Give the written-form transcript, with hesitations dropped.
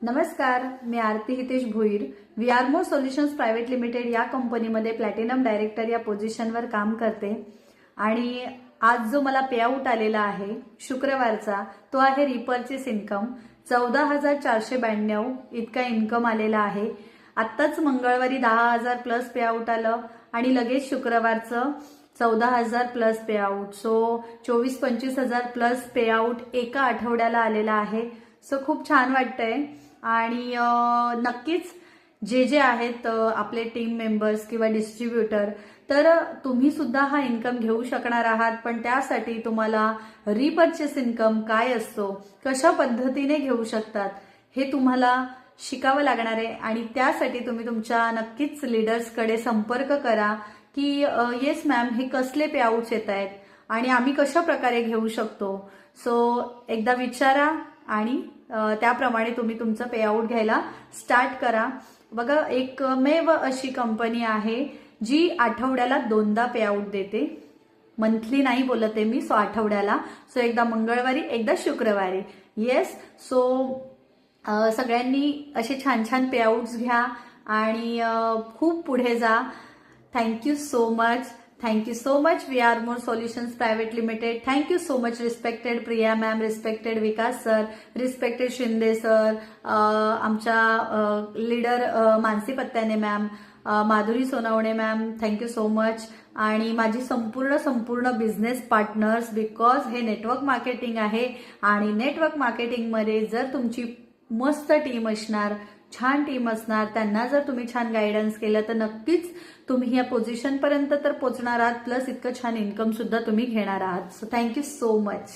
नमस्कार, मी आरती हितेश भोईर. व्हीआरमो सोल्युशन्स प्रायव्हेट लिमिटेड या कंपनीमध्ये प्लॅटिनम डायरेक्टर या पोझिशनवर काम करते आणि आज जो मला पेआउट आलेला आहे शुक्रवारचा तो आहे रिपर्चेस इन्कम 14,492 इतका इन्कम आलेला आहे. आत्ताच मंगळवारी 10,000 प्लस पेआउट आलं आणि लगेच शुक्रवारचं 14,000 plus payout. So 24-25,000 plus payout एका आठवड्याला आलेला आहे. सो खूप छान वाटतंय आणि नक्कीच जे आहेत आपले टीम मेंबर्स किंवा डिस्ट्रीब्युटर, तर तुम्ही सुद्धा हा इन्कम घेऊ शकणार आहात. पण त्यासाठी तुम्हाला रिपर्चेस इन्कम काय असतो, कशा पद्धतीने घेऊ शकतात हे तुम्हाला शिकावं लागणार आहे आणि त्यासाठी तुम्ही तुमच्या नक्कीच लीडर्सकडे संपर्क करा की येस मॅम, हे कसले पेआउट्स येत आहेत आणि आम्ही कशा प्रकारे घेऊ शकतो. सो एकदा विचारा आणि त्याप्रमाणे तुम्ही तुमचं पेआउट घ्यायला स्टार्ट करा. बघा, एकमेव अशी कंपनी आहे जी आठवड्याला 2दा पेआउट देते. मंथली नाही बोलत आहे मी, सो आठवड्याला. सो एकदा मंगळवारी, एकदा शुक्रवारी. येस, सो सगळ्यांनी असे छान छान पेआउट्स घ्या आणि खूप पुढे जा. Thank you so much. Thank you so much, VRMO Solutions Private Limited. Thank you so much, respected Priya ma'am, respected Vikas sir, respected Shinde sir, आमच्या लीडर मानसी पत्त्याने ma'am, Madhuri Sonawane ma'am, thank you so much. आणि माझी संपूर्ण बिझनेस पार्टनर्स, बिकॉज हे network marketing आहे आणि network मार्केटिंगमध्ये जर तुमची मस्त टीम असणार, छान टीम असणार, त्यांना जर तुम्ही छान गायडन्स केलं तर नक्कीच तुम्ही या पोझिशनपर्यंत तर पोहोचणार आहात, प्लस इतकं छान इन्कम सुद्धा तुम्ही घेणार आहात. So thank you so much.